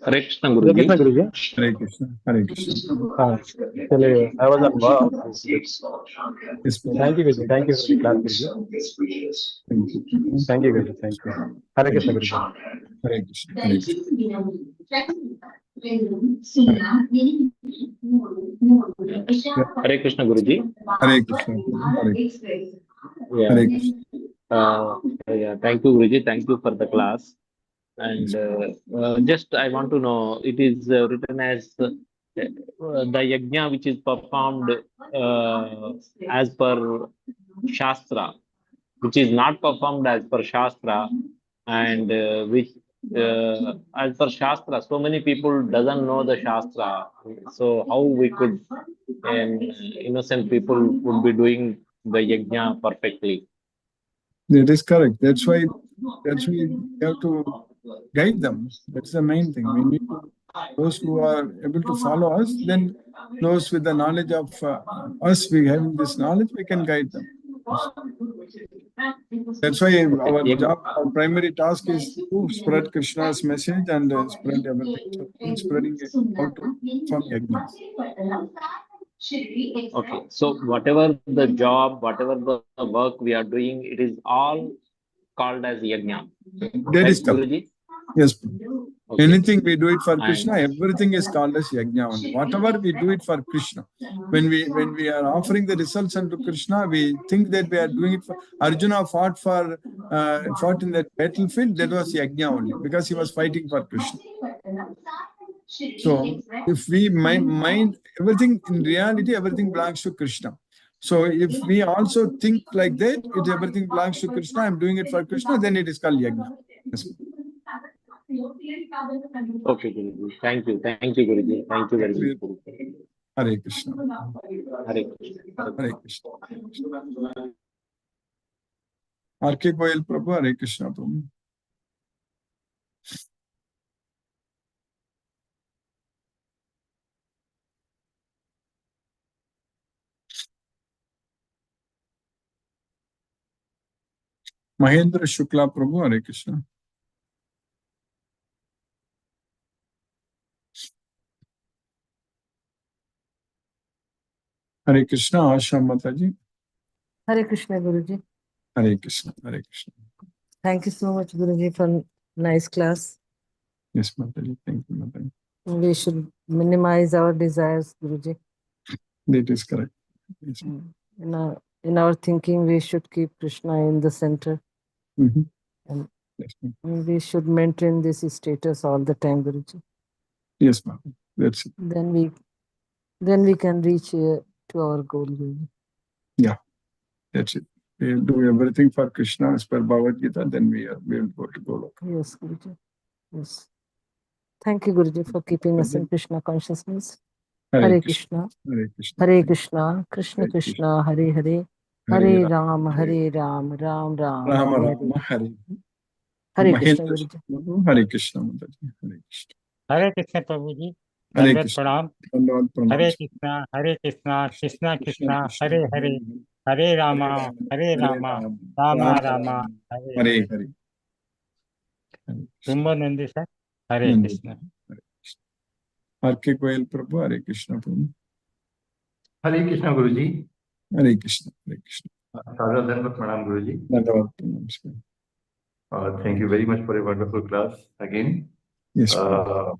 Hare Krishna Hare Guruji. Krishna, Guruji. Hare Krishna. Hare Krishna. Actually, I was at work. Yes, Prabhu. Thank you, Guruji. Thank you for the class, Guruji. Thank you. Thank you, Guruji. Thank you. Hare Krishna, Guruji. Hare Krishna. Hare Krishna. Hare Krishna Guruji. Hare Krishna. Hare Krishna. Yeah. Hare Krishna. Yeah. Thank you, Guruji. Thank you for the class. And just I want to know, it is written as the yajna which is performed as per Shastra, which is not performed as per Shastra, and which as per Shastra, so many people doesn't know the Shastra. So how we could, innocent people would be doing the yajna perfectly? That is correct. That's why we have to guide them. That's the main thing. We need to, those who are able to follow us, then those with the knowledge of us, we having this knowledge, we can guide them. That's why our job, our primary task is to spread Krishna's message and spread everything. So in spreading it, how to from yajnas. Okay, so whatever the job, whatever the work we are doing, it is all called as yajna. That is Right, correct. Guruji? Yes. Okay. Anything we do it for And- Krishna, everything is called as yajna only. Whatever we do it for Krishna. When we are offering the results unto Krishna, we think that we are doing it for Arjuna fought in that battlefield, that was yajna only, because he was fighting for Krishna. So if we mind everything, in reality, everything belongs to Krishna. So if we also think like that, if everything belongs to Krishna, I'm doing it for Krishna, then it is called yajna. Yes. Okay, Guruji. Thank you. Thank you, Guruji. Thank you very much, Guruji. Hare Krishna. Hare Krishna. Hare Krishna. R.K. Goyal Prabhu, Hare Krishna Prabhu. Mahendra Shukla Prabhu, Hare Krishna. Hare Krishna, Asha Mataji. Hare Krishna, Guruji. Hare Krishna, Hare Krishna. Thank you so much, Guruji, for nice class. Yes, Mataji. Thank you, Mataji. We should minimize our desires, Guruji. That is correct. Yes. In our thinking, we should keep Krishna in the center. Mm-hmm. And Yes, ma'am. we should maintain this status all the time, Guruji. Yes, ma'am. That's it. Then we can reach to our goal, Guruji. Yeah, that's it. We do everything for Krishna as per Bhagavad Gita, then we will go to Goloka. Yes, Guruji. Yes. Thank you, Guruji, for keeping us in Krishna consciousness. Hare Krishna. Hare Krishna. Hare Krishna. Krishna Hare Krishna. Hare Hare. Hare Ram. Hare Ram. Ram Ram. Rama Hare Rama Hare. Hare Krishna, Mahendra Guruji. Shukla, Hare Krishna Mataji. Hare Krishna. Hare Krishna, Prabhuji. Hare Dandavat Krishna. Pranam. Dandavad Pranam. Hare Krishna, Krishna Krishna, Hare Hare, Hare Rama, Rama Rama, Hare Hare Hare. Hare. Tumbo Nandi, sir. Hare Krishna. R.K. Goyal Prabhu, Hare Krishna Prabhu. Hare Krishna Guruji. Hare Krishna, Hare Krishna. Sadhana Dhanvat Pranam Guruji. Dandavad Pranam, sir. Thank you very much for a wonderful class again. Yes, Prabhu.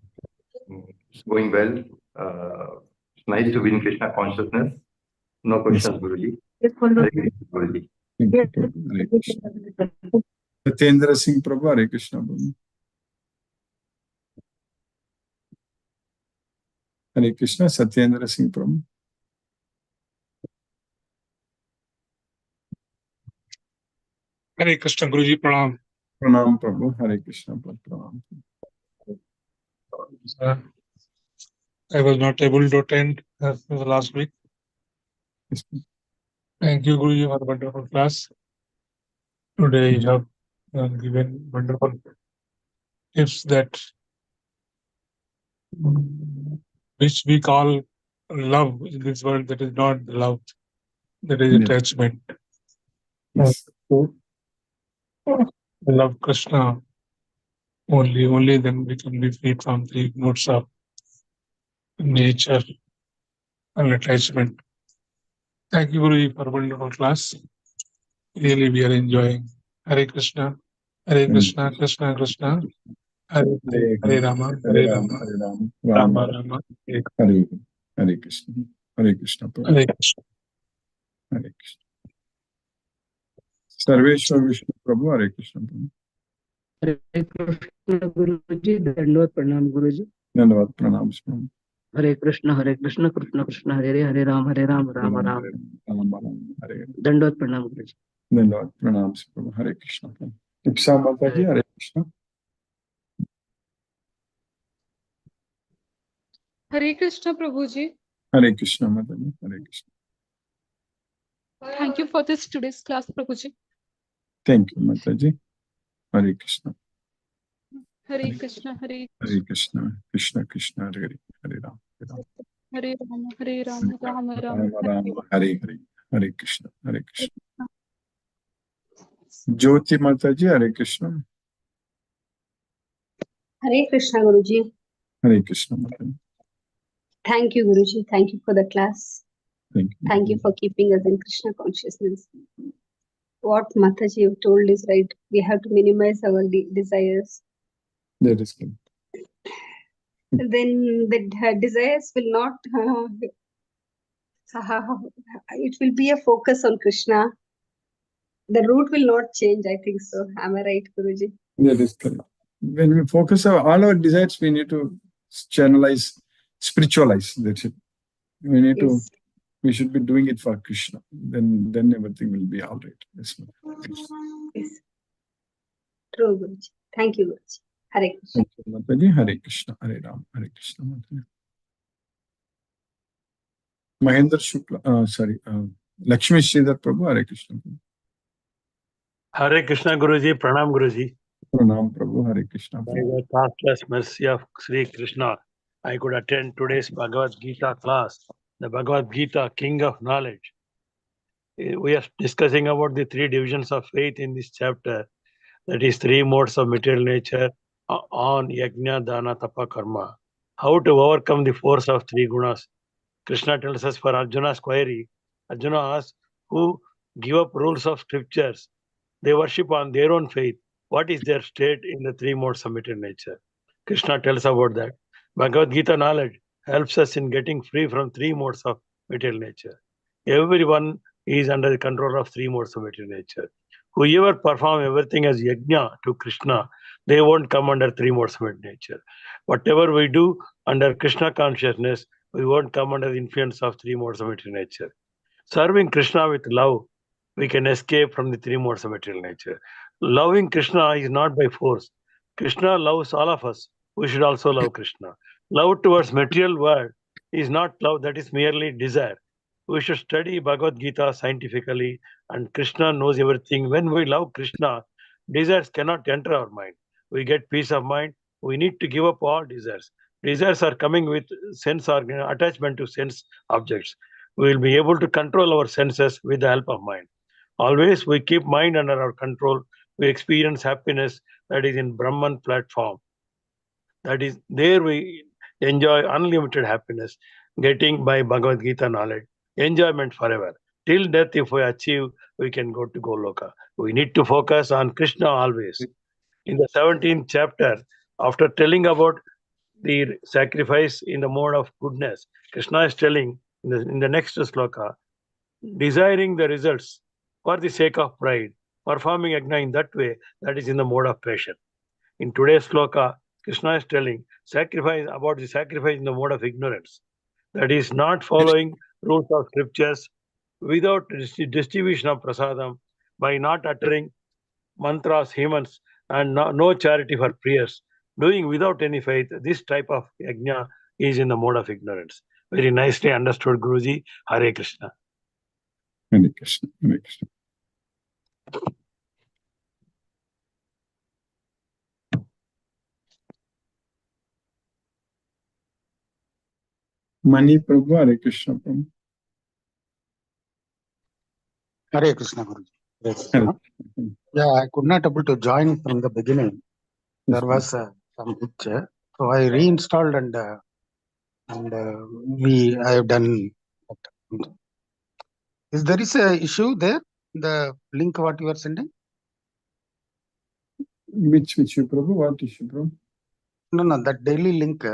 It's going well. It's nice to be in Krishna consciousness. No questions, Guruji. Hare Krishna, Guruji. Thank you, Prabhu. Hare Krishna. Satyendra Singh Prabhu, Hare Krishna Prabhu. Hare Krishna, Satyendra Singh Prabhu. Hare Krishna Guruji Pranam. Pranam Prabhu, Hare Krishna Prabhu. Pranam. I was not able to attend the last week. Yes, Prabhu. Thank you Guruji for the wonderful class. Today you have given wonderful tips that which we call love in this world, that is not love, that is Yes. attachment. Yes. Love Krishna only then we can be free from the modes of nature and attachment. Thank you Guruji for a wonderful class. Really we are enjoying. Hare Krishna, Hare Krishna, Krishna Krishna, Hare Hare Rama, Hare Rama, Hare Rama, Rama Rama, Rama, Hare Hare Hare Krishna. Hare Krishna Prabhu. Hare Krishna. Hare Krishna. Sarveshwar Vishnu Prabhu, Hare Krishna Prabhu. Hare Krishna Guruji, Dandavad Pranam Guruji. Dandavad Pranam Prabhu. Hare Krishna, Krishna Krishna, Hare Rama, Rama Rama. Rama, Hare Dandavad Pranam Guruji. Dandavad Pranam Prabhu. Hare Krishna Prabhu. Iksa Mataji, Hare Krishna. Hare Krishna Prabhuji. Hare Krishna Mataji, Hare Krishna. Thank you for this today's class, Prabhuji. Thank you, Mataji. Hare Krishna. Hare Krishna, Hare Hare Krishna, Krishna Krishna, Hare Hare, Hare Ram, Hare Rama, Hare Rama, Rama Rama. Rama Rama, Hare Hare, Hare Krishna, Hare Krishna. Jyoti Mataji, Hare Krishna. Hare Krishna Guruji. Hare Krishna Mataji. Thank you Guruji. Thank you for the class. Thank you. Thank you for keeping us in Krishna consciousness. What Mataji have told is right. We have to minimize our desires. That is good. Then the desires will not, it will be a focus on Krishna. The route will not change, I think so. Am I right, Guruji? That is correct. When we focus on all our desires, we need to channelize, spiritualize. That's it. We need to. We should be doing it for Krishna. Then everything will be all right. Yes, yes. True, Guruji. Thank you, Guruji. Hare Krishna. Thank you, Mataji. Hare Krishna. Hare Ram. Hare Krishna. Mataji. Mahendra Shukla, Lakshmi Sridhar Prabhu. Hare Krishna. Hare Krishna Guruji, Pranam Guruji. Pranam Prabhu. Hare Krishna. By the pathless mercy of Sri Krishna, I could attend today's Bhagavad Gita class. The Bhagavad Gita, King of Knowledge. We are discussing about the three divisions of faith in this chapter. That is, three modes of material nature on Yajna, Dana, Tapa, Karma. How to overcome the force of three gunas. Krishna tells us for Arjuna's query. Arjuna asks, who give up rules of scriptures? They worship on their own faith. What is their state in the three modes of material nature? Krishna tells about that. Bhagavad Gita knowledge helps us in getting free from three modes of material nature. Everyone is under the control of three modes of material nature. Whoever perform everything as yajna to Krishna, they won't come under three modes of material nature. Whatever we do under Krishna consciousness, we won't come under the influence of three modes of material nature. Serving Krishna with love, we can escape from the three modes of material nature. Loving Krishna is not by force. Krishna loves all of us. We should also love Krishna. Love towards material world is not love, that is merely desire. We should study Bhagavad Gita scientifically, and Krishna knows everything. When we love Krishna, desires cannot enter our mind. We get peace of mind. We need to give up all desires. Desires are coming with sense or attachment to sense objects. We will be able to control our senses with the help of mind. Always we keep mind under our control. We experience happiness that is in Brahman platform. That is, there we enjoy unlimited happiness, getting by Bhagavad Gita knowledge, enjoyment forever. Till death, if we achieve, we can go to Goloka. We need to focus on Krishna always. In the 17th chapter, after telling about the sacrifice in the mode of goodness, Krishna is telling in the next sloka, desiring the results for the sake of pride, performing yajna in that way, that is in the mode of passion. In today's sloka, Krishna is telling sacrifice about the sacrifice in the mode of ignorance, that is not following rules of scriptures, without distribution of prasadam, by not uttering mantras, hymns, and no charity for prayers, doing without any faith. This type of yajna is in the mode of ignorance. Very nicely understood, Guruji. Hare Krishna. Hare Krishna. Hare Krishna. Mani Prabhu, Hare Krishna Prabhu. Hare Krishna, Guruji. Hare Hare Krishna. Yeah, I could not able to join from the beginning. There was some glitch, so I reinstalled and I have done. That. Is there is a issue there? The link what you are sending? Which issue, Prabhu? What issue, Prabhu? No, that daily link.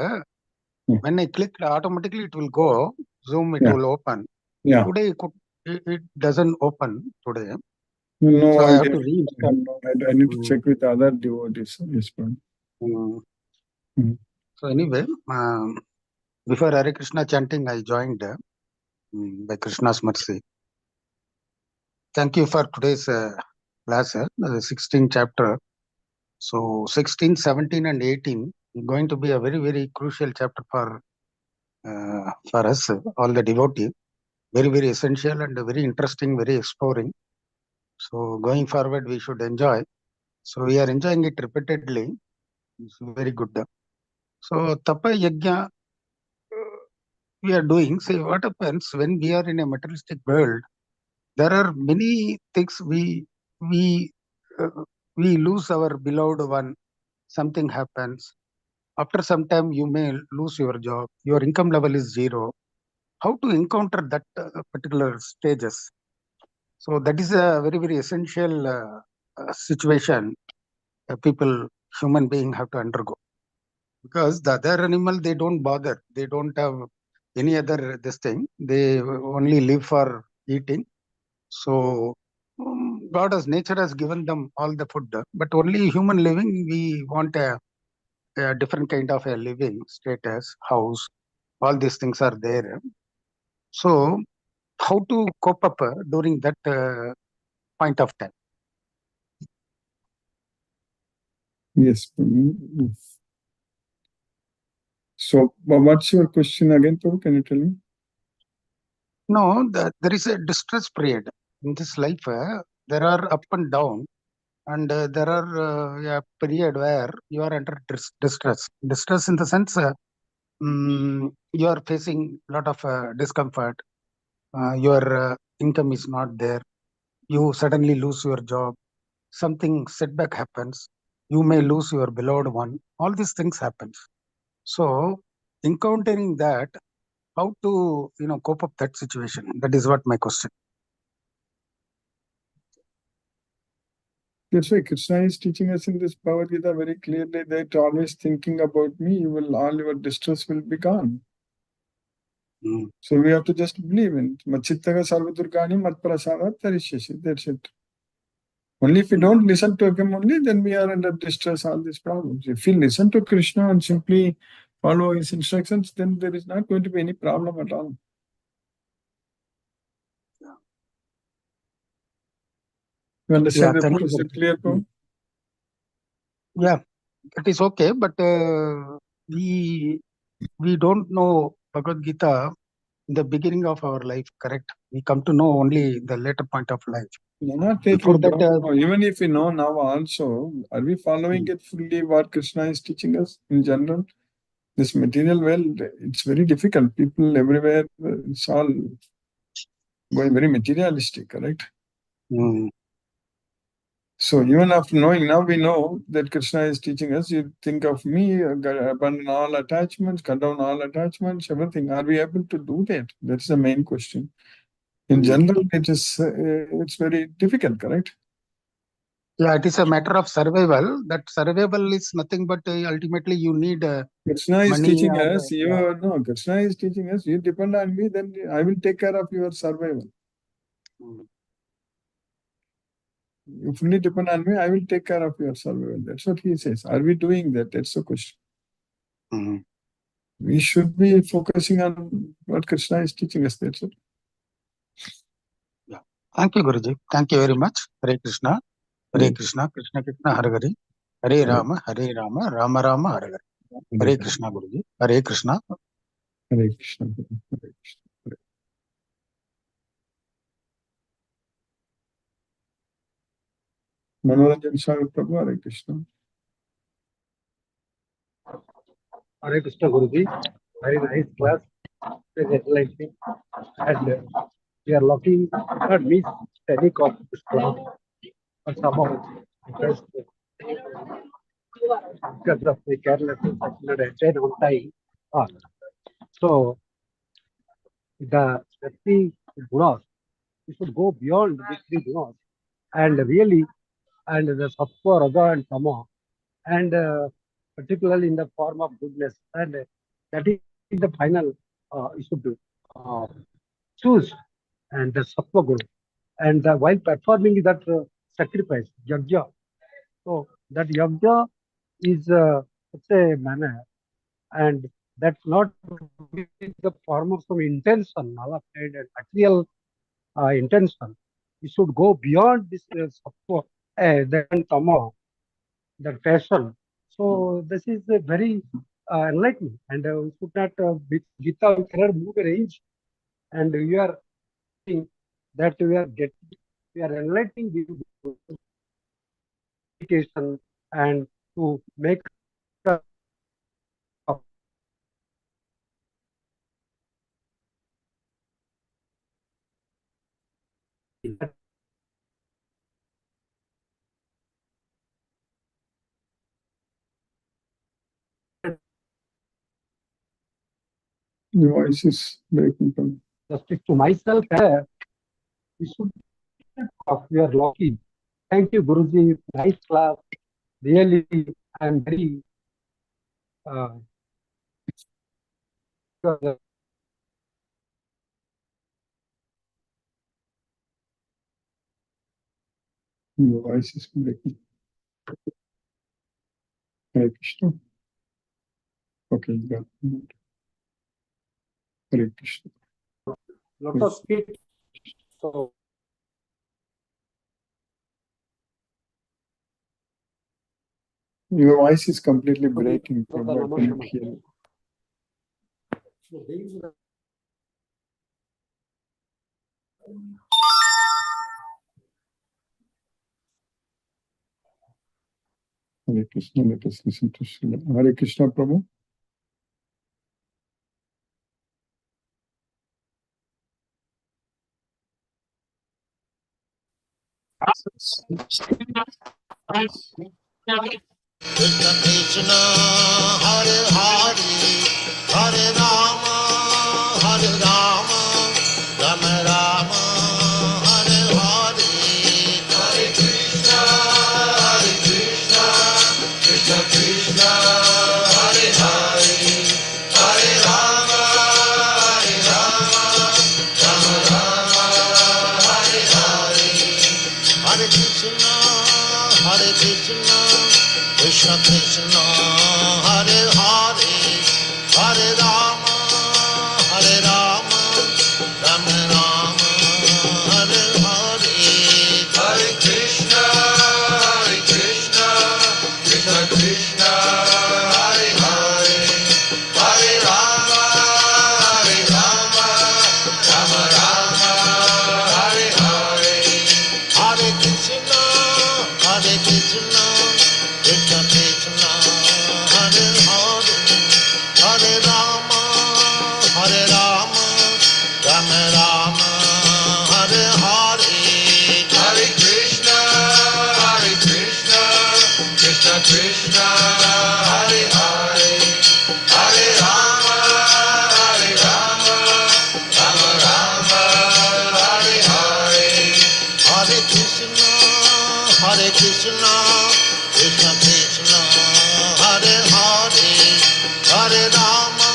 When I click, automatically it will go. Zoom, it will open. Yeah. Today it doesn't open today. No, So I have idea. to reinstall. I need to check with other devotees. Yes, Prabhu. So anyway, before Hare Krishna chanting, I joined by Krishna's mercy. Thank you for today's class, the 16th chapter. So 16, 17 and 18 is going to be a very, very crucial chapter for us, all the devotees. Very, very essential and very interesting, very exploring. So going forward, we should enjoy. So we are enjoying it repeatedly. It's very good. So Tapa Yajna we are doing. See what happens when we are in a materialistic world. There are many things we lose our beloved one. Something happens. After some time, you may lose your job. Your income level is zero. How to encounter that particular stages? So that is a very, very essential situation people, human being have to undergo. Because the other animal, they don't bother. They don't have any other this thing. They only live for eating. So God as nature has given them all the food. But only human living, we want a different kind of a living status, house. All these things are there. So how to cope up during that point of time? Yes. So, what's your question again, Prabhu? Can you tell me? No, there is a distress period in this life. There are up and down, and there are a period where you are under distress. Distress in the sense you are facing a lot of discomfort. Your income is not there. You suddenly lose your job. Something setback happens. You may lose your beloved one. All these things happen. So encountering that, how to cope up that situation? That is what my question. That's why Krishna is teaching us in this Bhagavad Gita very clearly that always thinking about me, all your distress will be gone. So we have to just believe in it. Machittaga sarvadurgani matprasadat tarishyasi. That's it. Only if we don't listen to him only, then we are under distress, all these problems. If we listen to Krishna and simply follow his instructions, then there is not going to be any problem at all. You understand the question clear, Paul? Yeah, it is okay, but we don't know Bhagavad Gita in the beginning of our life, correct? We come to know only the later point of life. Before that, even if we know now also, are we following it fully what Krishna is teaching us in general? This material world, it's very difficult. People everywhere, it's all going very materialistic, correct? So even after knowing, now we know that Krishna is teaching us, you think of me, abandon all attachments, cut down all attachments, everything. Are we able to do that? That's the main question. In general, it's very difficult, correct? Yeah, it is a matter of survival. That survival is nothing but ultimately you need Krishna is money teaching and, us, Krishna is teaching us, you depend on me, then I will take care of your survival. You fully depend on me, I will take care of your survival. That's what he says. Are we doing that? That's the question. We should be focusing on what Krishna is teaching us. That's it. Yeah. Thank you, Guruji. Thank you very much. Hare Krishna. Hare Krishna. Krishna Krishna Hare Hare. Hare Rama. Hare Rama. Rama Rama Hare Hare. Hare Krishna, Guruji. Hare Krishna. Hare Krishna. Hare Krishna. Manoranjan Sagar Prabhu, Hare Krishna. Hare Krishna Guruji, very nice class, very enlightening, and we are lucky not miss any of this class, but somehow because of the carelessness, I could not attend on time. So the three gunas, we should go beyond these three gunas, and really, and the sattva, raja, and tama, and particularly in the form of goodness, and that is the final you should choose, and the sattva guna, and while performing that sacrifice, yajna. So that yajna is such a manner, and that's not the form of some intention, nullified and material intention. You should go beyond this sattva, then tama, that passion. So this is a very enlightening, and we should not with Gita we cannot move a range, and we are saying that we are enlightening the education and to make Your voice is breaking. justice to myself. We should we are lucky. Thank you, Guruji. Nice class. Really, I am very Your voice is breaking. Hare Krishna. Okay, got it. Hare Krishna. lot of speed. So your voice is completely breaking. Prabhu, I cannot hear you. Hare Krishna, let us listen to Srila. Hare Krishna, Prabhu. Krishna Krishna, Hare Hare, Hare Rama, Hare Rama, Rama Rama, Hare Hare, Hare Krishna, Krishna Krishna, Hare Hare, Hare Rama, Rama Rama, Hare Hare, Hare Krishna, Krishna Krishna, Hare Hare, Hare Rama, Rama Rama, Hare Hare, Hare Krishna, Krishna Krishna, Hare Hare, Hare Rama, Rama Rama, Hare Hare, Hare Krishna, Krishna Krishna, Hare Hare, Hare Rama, Rama Rama, Hare Hare, Hare Krishna, Krishna, Hare Hare, Hare Rama, Rama Rama, Hare Hare. Hare Krishna, Krishna Krishna, Hare Hare, Hare Rama,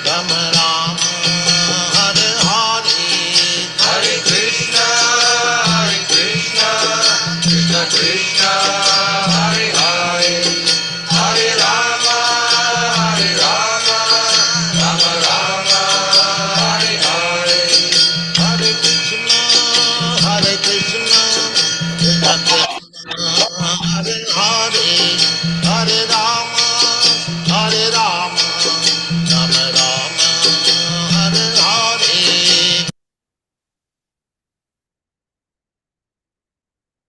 Rama Rama, Hare Hare. Hare Krishna, Krishna Krishna, Hare Hare, Hare Rama, Rama Rama, Hare Hare. Hare Krishna, Krishna